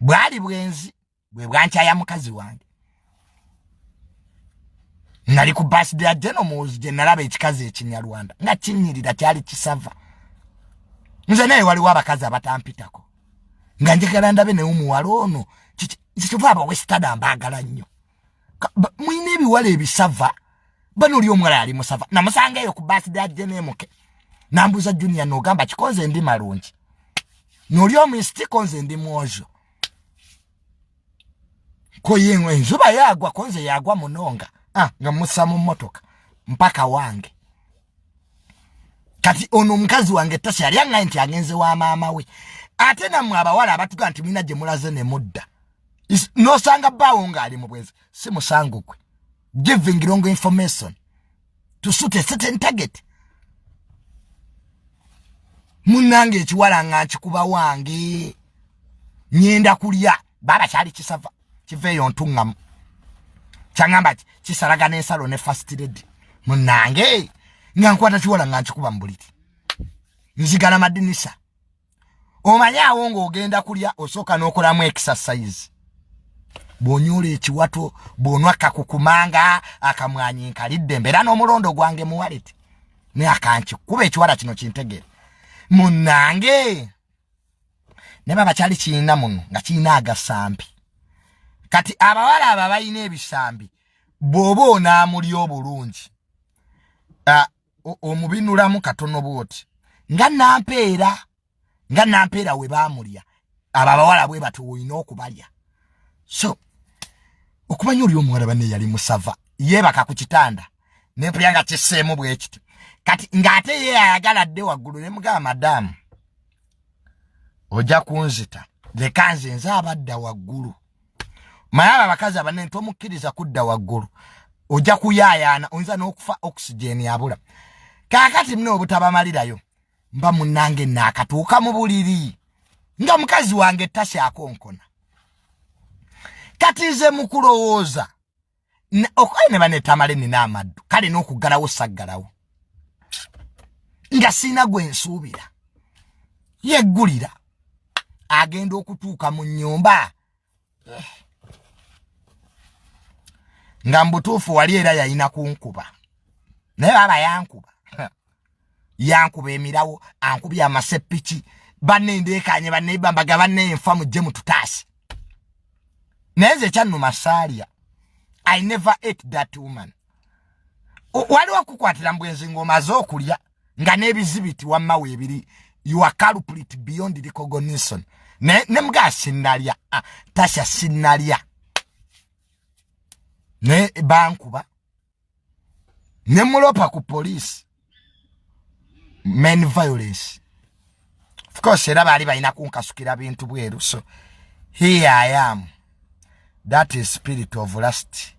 bwali bwenzi bwe bwancha ya mukazi wange nali ku birthday ajeno muzi je nalabe ekikazi ekinyarwanda nga kinyirira kyali kisava nze naye wali wabakazi abatampitako nga njagala ndabe ne umuwala ono kikiva aba westada mbagala nnyo mwine ebiwala ebisava bano oli omwala ali musava namusanga eyo ku birthday ajeno emuke nambuza junior nogamba kikonze ndi malungi noli omistiko nze ndi mwojo ko yenwe enzuba yagwa konze yagwa munonga nga musa mu motoka mpaka wange kati ono mukazi wange Tasha yali anga nti agenze wa maama we ate namwe abawala abatuga nti mwina gye mulaze ne mudda nosanga bawo nga ali mu bwenzi si musango kwe giving wrong information to suit a certain target munange ekiwala nga nkikuba wange nyenda kulya baba kyali kisava kiveeyo ntungamu changamba kisalaga n'ensalo ne first lady munange nga nkwata kiwala nga nkikuba mbuliti nzigala madinisa omanyawo ng'ogenda kulya osooka n'okolamu exercise bw'onyoola ekiwato bw'onwa kakukumanga akamwanyi nkalidde mbeera n'omulondo gwange muwaleti naye akankikuba ekiwala kino kintegere munange ne baba kyali kiyina muno nga kiyina agasambi kati abawala aba bayina ebisambi bw'oba onaamuli obulungi omubinulamu katono bwoti nga nampeera we baamulya abo abawala bwe bati olina okubalya so okumanya oli omuwala banne yali musava yeebaka ku kitanda nempulya nga kisseemu bwe kiti kati ng'ate ye ayagala dde waggulu ne mugamba madamu ojja kunzita leka nze nze abadda waggulu mayaba abakazi abanene tomukkiriza kudda waggulu ojja kuyaayaana oyinza n'okufa oxygen yabula kaakati mune obutabamalirayo mba munnange naakatuuka mu buliri nga mukazi wange Tasha akonkona kati nze mukulowooza okwali ne banetamale nina amaddu kale n'okuggalawo saggalawo nga sina gwe nsuubira yeggulira agenda okutuuka mu nnyumba nga mbutuufu wali era yayina kunkuba naye baba yankuba emirawo ankubya amasepiki banne ndeekanye banne bambaga banne enfa mujje mututaasi naye nze kyannuma saalya I never ate that woman waliwo kukwatira mbwenzi ng'omaze okulya nga n'ebizibiti wamma weebiri you are culprit beyond recognition ne mga sinnalya Tasha sinnalya ne bankuba ne mulopa ku police men violence of course era baali balina kunkasukira bintu bweru so here I am that is spirit of lust